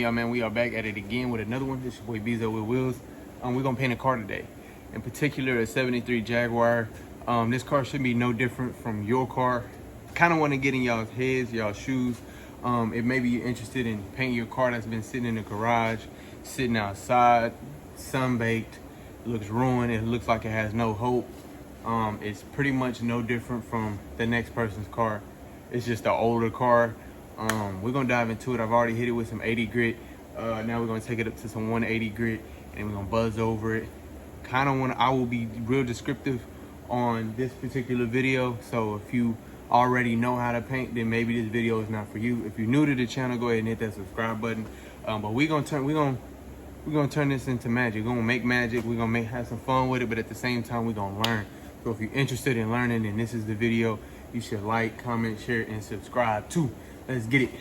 y'all, man? We are back at it again with another one. This your boy Bezo with Wheels. We're gonna paint a car today. In particular, a 73 Jaguar. This car should be no different from your car. Kind of want to get in y'all's heads, y'all's shoes. It may be you're interested in painting your car that's been sitting in the garage, sitting outside, sun-baked, looks ruined. It looks like it has no hope. It's pretty much no different from the next person's car. It's just an older car. We're gonna dive into it. I've already hit it with some 80 grit. Now we're gonna take it up to some 180 grit, and we're gonna buzz over it. I will be real descriptive on this particular video. So if you already know how to paint, then maybe this video is not for you. If you're new to the channel, go ahead and hit that subscribe button. But we're gonna turn this into magic. We're gonna make magic. We're gonna have some fun with it, but at the same time, we're gonna learn. So if you're interested in learning, then this is the video. You should like, comment, share, and subscribe too. Let's get it.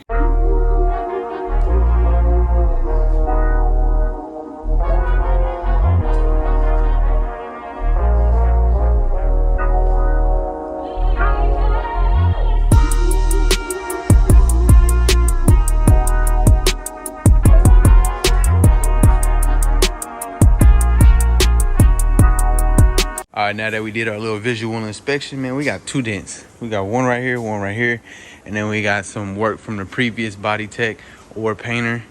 All right, now that we did our little visual inspection, man, we got two dents. We got one right here, and then we got some work from the previous body tech or painter,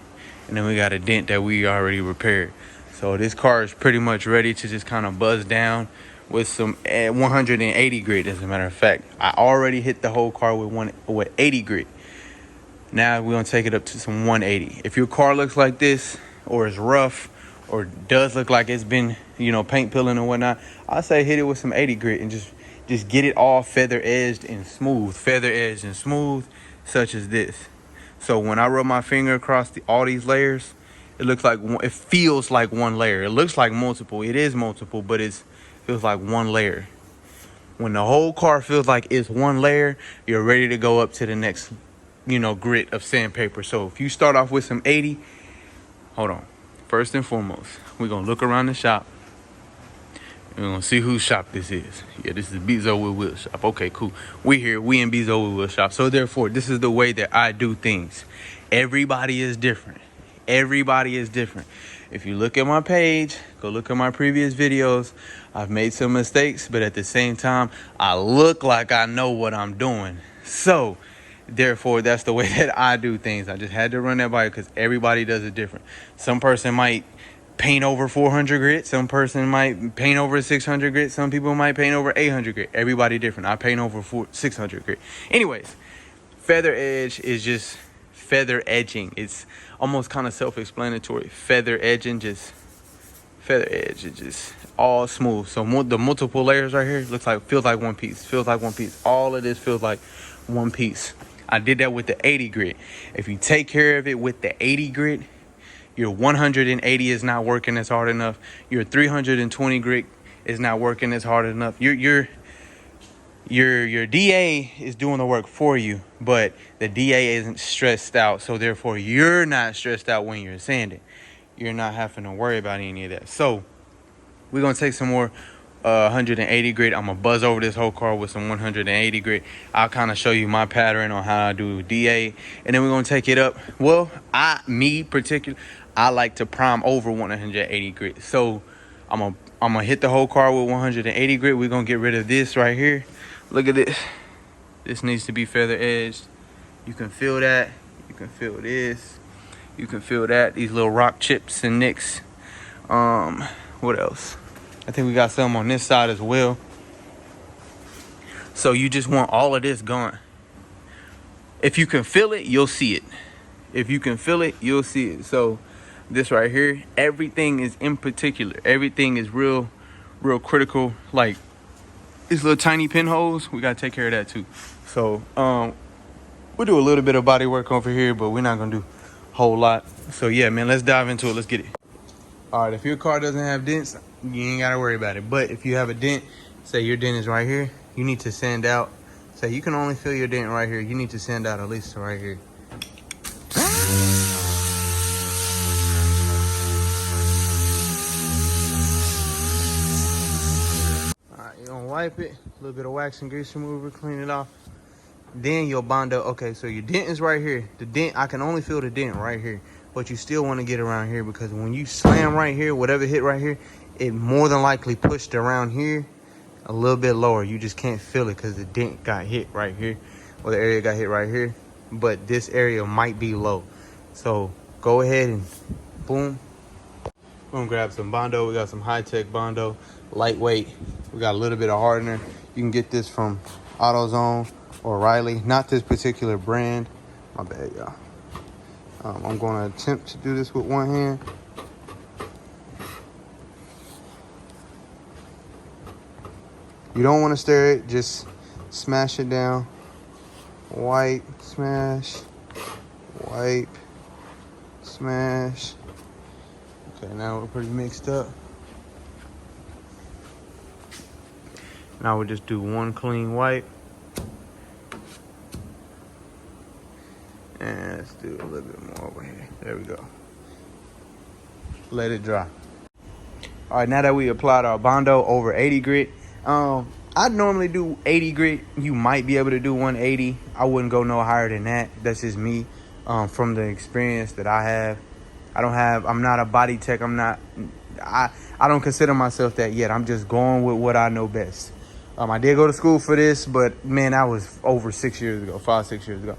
and then we got a dent that we already repaired. So this car is pretty much ready to just kind of buzz down with some 180 grit. As a matter of fact, I already hit the whole car with 80 grit. Now we're gonna take it up to some 180. If your car looks like this, or is rough, or does look like it's been, paint peeling and whatnot, I say hit it with some 80 grit and just get it all feather edged and smooth, such as this. So when I rub my finger across all these layers, it feels like one layer. It looks like multiple. It is multiple, but it feels like one layer. When the whole car feels like it's one layer, you're ready to go up to the next, grit of sandpaper. So if you start off with some 80, hold on. First and foremost, we're gonna look around the shop. We're gonna see whose shop this is. Yeah, this is Bezo with Wheels shop. Okay, cool. We in Bezo with Wheels shop. So therefore, this is the way that I do things. Everybody is different. Everybody is different. If you look at my page, go look at my previous videos. I've made some mistakes, but at the same time, I look like I know what I'm doing. So therefore, that's the way that I do things. I just had to run that by you because everybody does it different. Some person might paint over 400 grit. Some person might paint over 600 grit. Some people might paint over 800 grit. Everybody different. I paint over 600 grit. Anyways, feather edge is just feather edging. It's almost kind of self-explanatory. Feather edging, just feather edge. It's just all smooth. So the multiple layers right here feels like one piece. Feels like one piece. All of this feels like one piece. I did that with the 80 grit. If you take care of it with the 80 grit, your 180 is not working as hard enough. Your 320 grit is not working as hard enough. Your DA is doing the work for you, but the DA isn't stressed out. So therefore, you're not stressed out when you're sanding. You're not having to worry about any of that. So we're gonna take some more 180 grit. I'm gonna buzz over this whole car with some 180 grit. I'll kind of show you my pattern on how I do DA, and then we're gonna take it up. Well, I like to prime over 180 grit. So I'm gonna hit the whole car with 180 grit. We're gonna get rid of this right here. Look at this. This needs to be feather edged. You can feel that. You can feel this. You can feel that. These little rock chips and nicks. What else? I think we got some on this side as well. So you just want all of this gone. If you can feel it, you'll see it. If you can feel it, you'll see it. So this right here, everything is in particular. Everything is real critical. Like these little tiny pinholes, we gotta take care of that too. So we'll do a little bit of body work over here, but we're not gonna do a whole lot. So yeah, man, let's dive into it. Let's get it. All right, if your car doesn't have dents, you ain't gotta worry about it. But if you have a dent, say your dent is right here, you need to sand out. Say you can only feel your dent right here. You need to sand out at least to right here. All right, you're gonna wipe it, a little bit of wax and grease remover, clean it off. Then you'll bond up. Okay, so your dent is right here. The dent, I can only feel the dent right here. but you still want to get around here, because when you slam right here, whatever hit right here, it more than likely pushed around here a little bit lower. You just can't feel it because the dent got hit right here, or the area got hit right here, but this area might be low. So go ahead and boom. We're gonna grab some Bondo. We got some high-tech Bondo, lightweight. We got a little bit of hardener. You can get this from AutoZone or Riley, not this particular brand. My bad, y'all. I'm gonna attempt to do this with one hand. You don't want to stir it, just smash it down. Wipe, smash, wipe, smash. Okay, now we're pretty mixed up. Now we'll just do one clean wipe. And let's do a little bit more over here. There we go. Let it dry. All right, now that we applied our Bondo over 80 grit, I'd normally do 80 grit. You might be able to do 180. I wouldn't go no higher than that. That's just me, from the experience that I have. I'm not a body tech. I don't consider myself that yet. I'm just going with what I know best. I did go to school for this, but man, that was over 6 years ago, 5-6 years ago.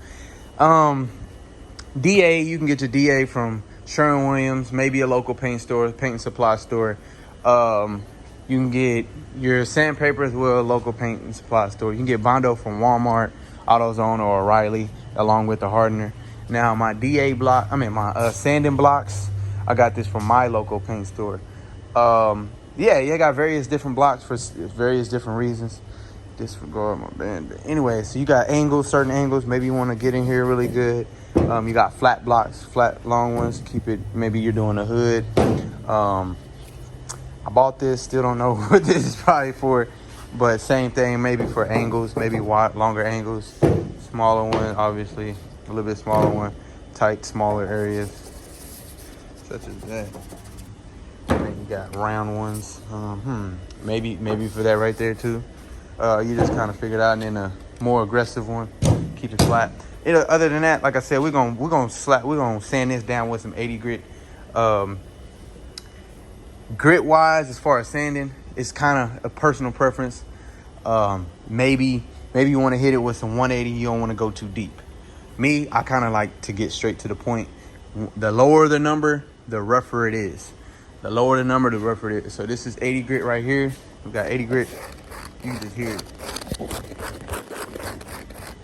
DA, you can get your DA from Sherwin-Williams, maybe a local paint store, paint and supply store. You can get your sandpaper as well, local paint and supply store. You can get Bondo from Walmart, AutoZone, or O'Reilly, along with the hardener. Now my my sanding blocks, I got this from my local paint store. Yeah, you got various different blocks for various different reasons. Disregard my band. But anyway, so you got angles, certain angles. Maybe you want to get in here really good. You got flat blocks, flat long ones. Keep it. Maybe you're doing a hood. I bought this. Still don't know what this is probably for, but same thing. Maybe for angles. Maybe wide, longer angles. Smaller one, obviously. A little bit smaller one. Tight, smaller areas, such as that. And then you got round ones. Maybe for that right there too. You just kind of figure it out. And then a more aggressive one, keep it flat. Other than that, like I said, we're gonna sand this down with some 80 grit. Grit wise, as far as sanding, it's kind of a personal preference. Maybe you want to hit it with some 180. You don't want to go too deep. Me, I kind of like to get straight to the point. The lower the number, the rougher it is. The lower the number, the rougher it is. So this is 80 grit right here. We got 80 grit. You can just hear it.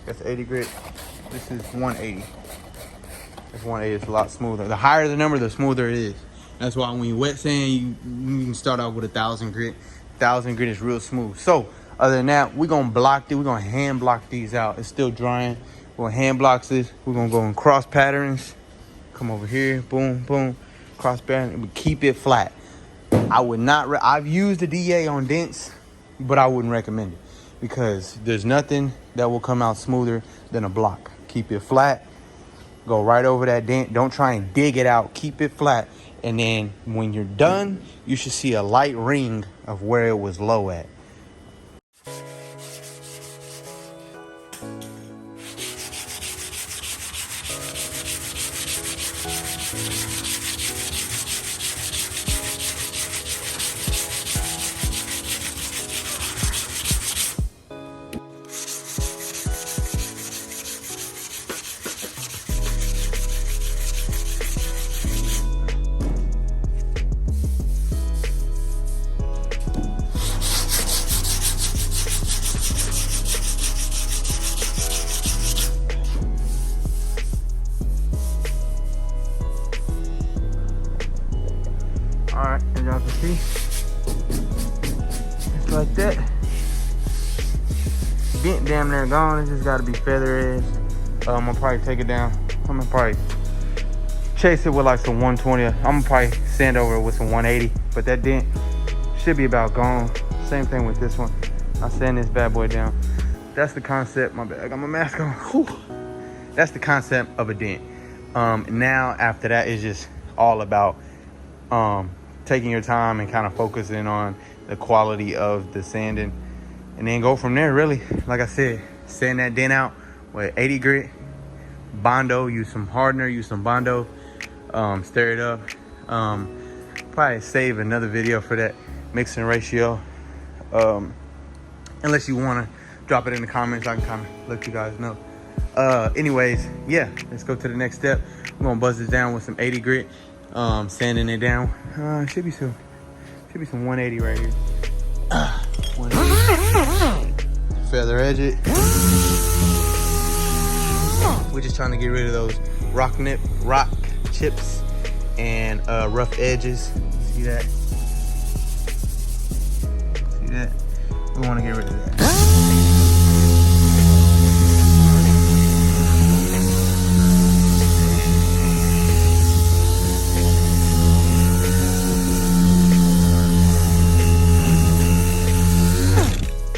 That's 80 grit. This is 180. That's 180. It's a lot smoother. The higher the number, the smoother it is. That's why when you wet sand, you can start out with 1,000 grit. 1,000 grit is real smooth. So other than that, we're gonna we're gonna hand block these out. It's still drying. We're gonna hand block this. We're gonna go in cross patterns. Come over here, boom, boom, cross pattern. And we keep it flat. I would not. I've used the DA on dents, but I wouldn't recommend it because there's nothing that will come out smoother than a block. Keep it flat. Go right over that dent. Don't try and dig it out. Keep it flat. And then when you're done, you should see a light ring of where it was low at. Alright, as y'all can see, just like that. Dent damn near gone. It's just gotta be feather edge. I'm gonna probably take it down. I'm gonna probably chase it with like some 120. I'm gonna probably sand over it with some 180, but that dent should be about gone. Same thing with this one. I sand this bad boy down. That's the concept. My bad, I got my mask on. Whew. That's the concept of a dent. Now after that, it's just all about taking your time and kind of focusing on the quality of the sanding, and then go from there. Really, like I said, sand that dent out with 80 grit, Bondo. Use some hardener, use some Bondo. stir it up. Probably save another video for that mixing ratio. Unless you want to drop it in the comments, I can kind of let you guys know. Anyways, yeah, let's go to the next step. We're gonna buzz this down with some 80 grit, sanding it down. Should be some 180 right here. 180. Feather edge it. We're just trying to get rid of those rock chips and rough edges. See that? See that? We want to get rid of that.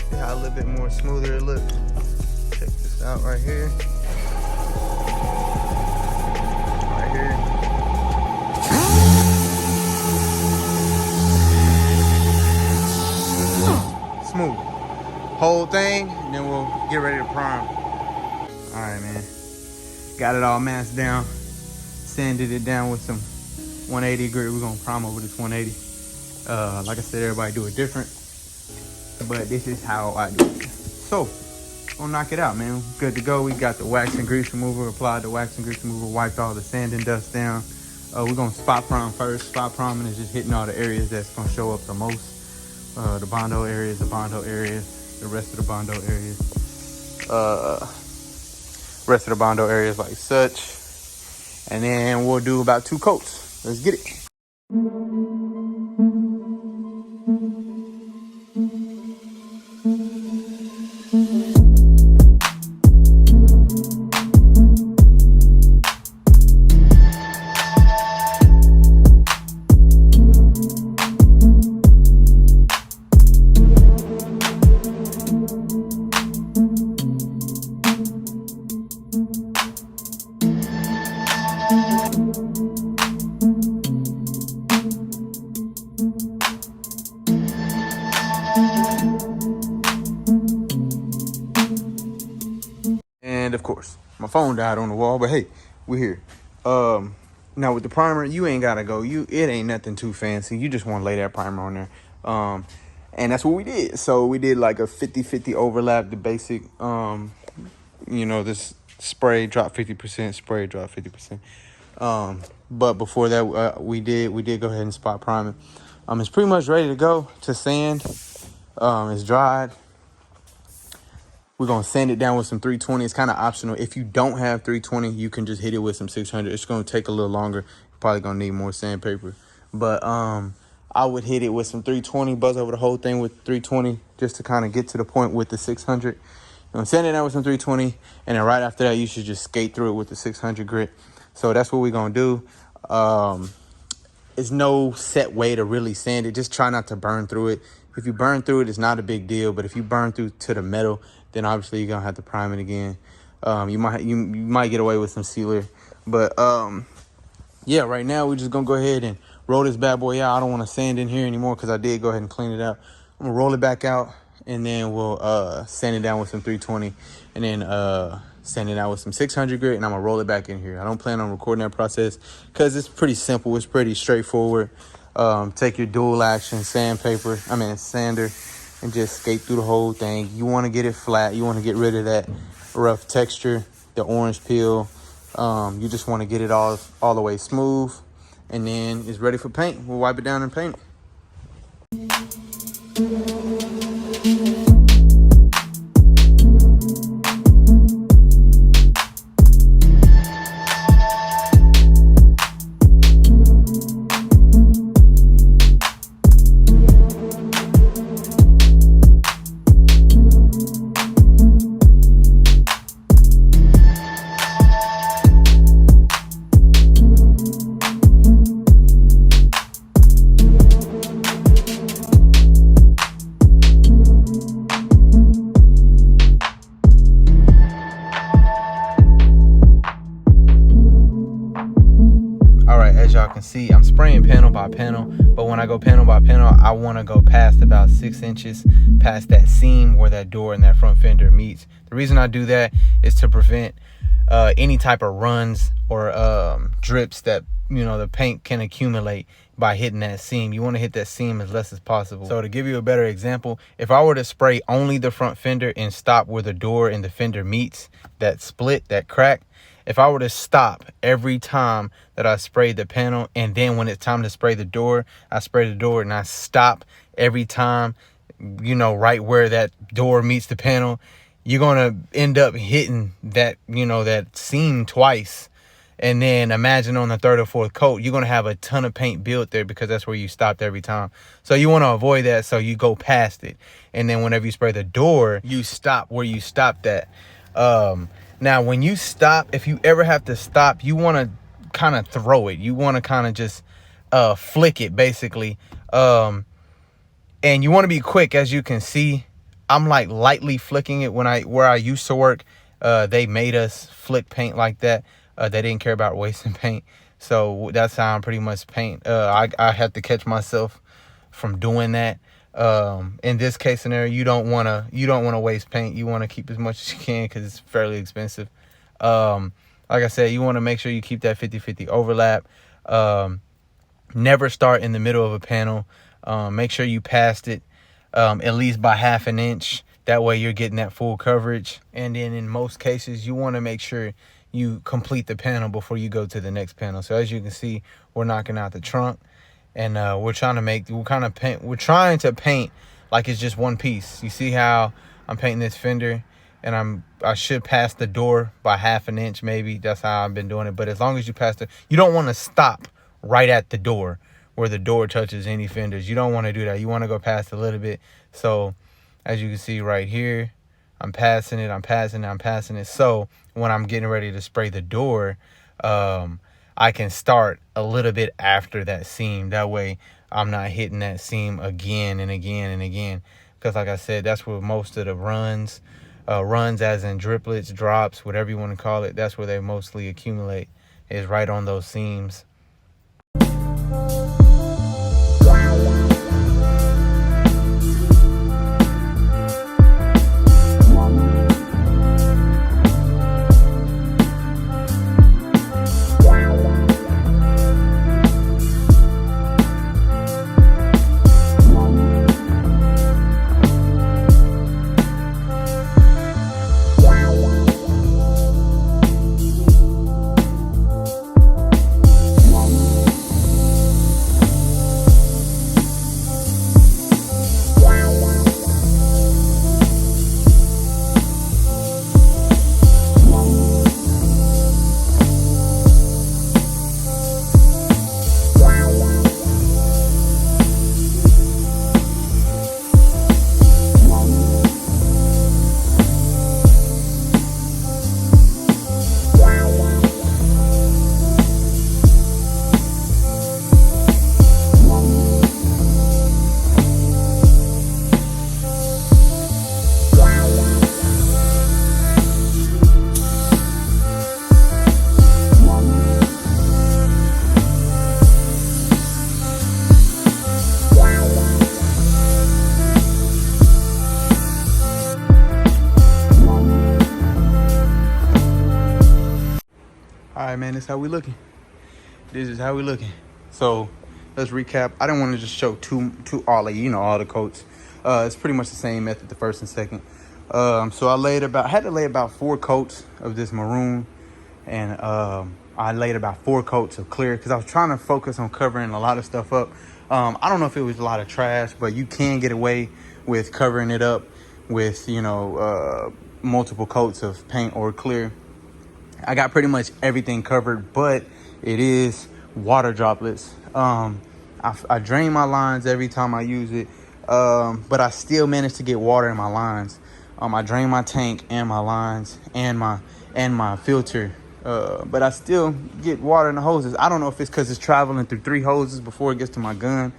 See how a little bit more smoother it looks? Check this out right here. Right here. Smooth. Whole thing, and then we'll get ready to prime. All right, man. Got it all masked down. Sanded it down with some 180 grit. We're gonna prime over this 180. Like I said, everybody do it different, but this is how I do it. So, gonna knock it out, man. Good to go. We got the wax and grease remover, applied the wax and grease remover, wiped all the sand and dust down. We're gonna spot prime first. Spot priming is just hitting all the areas that's gonna show up the most. The Bondo areas, the rest of the Bondo areas. Rest of the Bondo areas like such. And then we'll do about 2 coats. Let's get it. And of course, my phone died on the wall, but hey, we're here. Now with the primer, you ain't gotta go. It ain't nothing too fancy. You just want to lay that primer on there. And that's what we did. So we did like a 50-50 overlap, the basic, this spray drop 50%, spray drop 50%. But before that, we did go ahead and spot prime it. It's pretty much ready to go to sand. It's dried. We're gonna sand it down with some 320. It's kind of optional. If you don't have 320, you can just hit it with some 600. It's gonna take a little longer. You're probably gonna need more sandpaper. But I would hit it with some 320, buzz over the whole thing with 320 just to kind of get to the point with the 600. Sand it down with some 320, and then right after that, you should just skate through it with the 600 grit. So that's what we're gonna do. It's no set way to really sand it. Just try not to burn through it. If you burn through it, it's not a big deal. But if you burn through to the metal, then obviously you're gonna have to prime it again. You might get away with some sealer. But yeah, right now we're just gonna go ahead and roll this bad boy out. I don't want to sand in here anymore because I did go ahead and clean it out. I'm gonna roll it back out, and then we'll sand it down with some 320, and then sand it out with some 600 grit, and I'm gonna roll it back in here. I don't plan on recording that process because it's pretty simple. It's pretty straightforward. Take your dual action sander, and just skate through the whole thing. You want to get it flat. You want to get rid of that rough texture, the orange peel. You just want to get it all the way smooth, and then it's ready for paint. We'll wipe it down and paint it. Y'all can see I'm spraying panel by panel, but when I go panel by panel, I want to go past about 6 inches past that seam where that door and that front fender meets. The reason I do that is to prevent any type of runs or drips that the paint can accumulate by hitting that seam. You want to hit that seam as less as possible. So to give you a better example, if I were to spray only the front fender and stop where the door and the fender meets, that split, that crack, if I were to stop every time that I sprayed the panel, and then when it's time to spray the door, I spray the door and I stop every time, right where that door meets the panel, you're going to end up hitting that, that seam twice. And then imagine on the third or fourth coat, you're going to have a ton of paint built there because that's where you stopped every time. So you want to avoid that. So you go past it. And then whenever you spray the door, you stop where you stopped at. Now, when you stop, if you ever have to stop, you want to kind of throw it. You want to kind of just flick it, basically. And you want to be quick. As you can see, I'm like lightly flicking it. Where I used to work, they made us flick paint like that. They didn't care about wasting paint. So that's how I'm pretty much paint. I have to catch myself from doing that. In this case scenario, you don't want to waste paint. You want to keep as much as you can because it's fairly expensive. Like I said, you want to make sure you keep that 50-50 overlap. Never start in the middle of a panel. Make sure you passed it at least by half an inch. That way you're getting that full coverage. And then in most cases, you want to make sure you complete the panel before you go to the next panel. So as you can see, we're knocking out the trunk, and we're trying to paint like it's just one piece. You see how I'm painting this fender, and I should pass the door by half an inch, maybe. That's how I've been doing it. But as long as you pass you don't want to stop right at the door where the door touches any fenders. You don't want to do that. You want to go past a little bit. So as you can see right here, I'm passing it. So when I'm getting ready to spray the door, I can start a little bit after that seam. That way I'm not hitting that seam again and again and again. Because like I said, that's where most of the runs as in driplets, drops, whatever you want to call it, that's where they mostly accumulate, is right on those seams. All right, man, this is how we looking. So let's recap. I didn't want to just show all the coats. It's pretty much the same method, the first and second. So I had to lay about 4 coats of this maroon, and I laid about 4 coats of clear because I was trying to focus on covering a lot of stuff up. I don't know if it was a lot of trash, but you can get away with covering it up with multiple coats of paint or clear. I got pretty much everything covered, but it is water droplets. I drain my lines every time I use it, but I still manage to get water in my lines. I drain my tank and my lines and my filter, but I still get water in the hoses. I don't know if it's because it's traveling through 3 hoses before it gets to my gun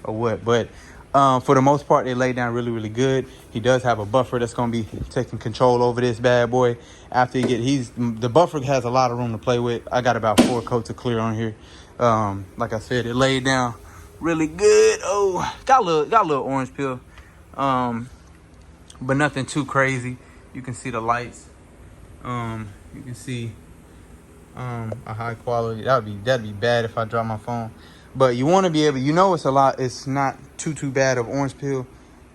or what, but for the most part, they lay down really, really good. He does have a buffer that's going to be taking control over this bad boy. After the buffer has a lot of room to play with. I got about 4 coats of clear on here. Like I said, it laid down really good. Oh, got a little orange peel, but nothing too crazy. You can see the lights. You can see a high quality. That'd be bad if I drop my phone. But you want to be able, it's a lot. It's not too bad of orange peel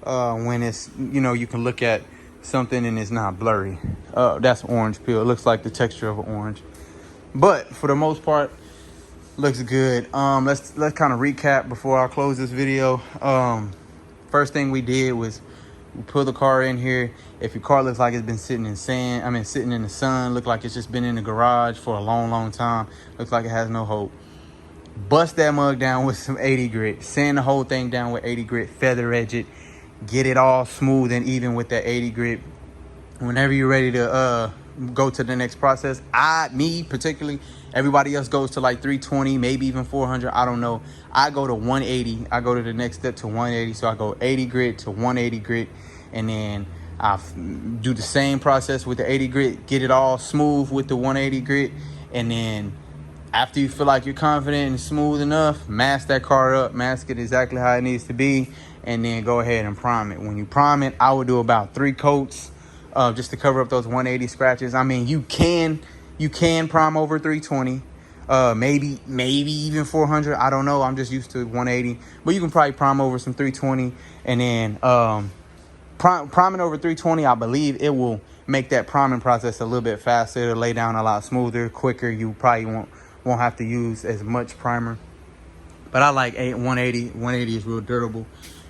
when it's, you can look at something and it's not blurry. That's orange peel. It looks like the texture of an orange. But for the most part, looks good. Let's kind of recap before I close this video. First thing we did was we put the car in here. If your car looks like it's been sitting in sitting in the sun, look like it's just been in the garage for a long time, looks like it has no hope, bust that mug down with some 80 grit. Sand the whole thing down with 80 grit. Feather edge it. Get it all smooth and even with that 80 grit. Whenever you're ready to go to the next process, me particularly, everybody else goes to like 320, maybe even 400. I don't know. I go to 180. I go to the next step to 180. So I go 80 grit to 180 grit. And then I do the same process with the 80 grit. Get it all smooth with the 180 grit. And then after you feel like you're confident and smooth enough, mask that car up, mask it exactly how it needs to be, and then go ahead and prime it. When you prime it, I would do about 3 coats just to cover up those 180 scratches. I mean, you can prime over 320, maybe even 400. I don't know. I'm just used to 180, but you can probably prime over some 320, and then priming over 320. I believe it will make that priming process a little bit faster. It'll lay down a lot smoother, quicker. You probably won't have to use as much primer. But I like 180. 180 is real durable.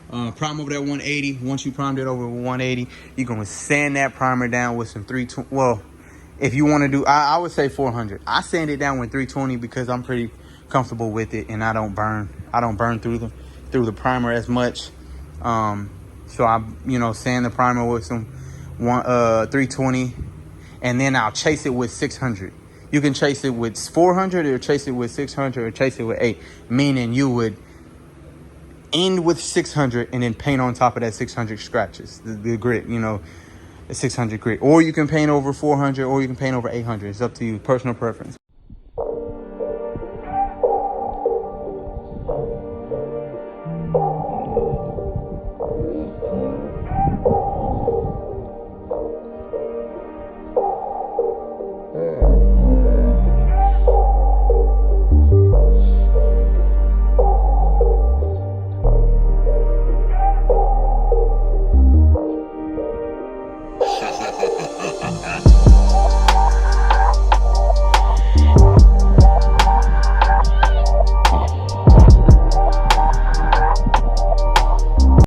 Prime over that 180. Once you primed it over 180, you're going to sand that primer down with some 320. Well, if you want to do, I would say 400. I sand it down with 320 because I'm pretty comfortable with it, and I don't burn through the primer as much. So I, sand the primer with some 320, and then I'll chase it with 600. You can chase it with 400 or chase it with 600 or chase it with 8, meaning you would end with 600 and then paint on top of that 600 scratches, the grit, the 600 grit. Or you can paint over 400 or you can paint over 800. It's up to you, personal preference.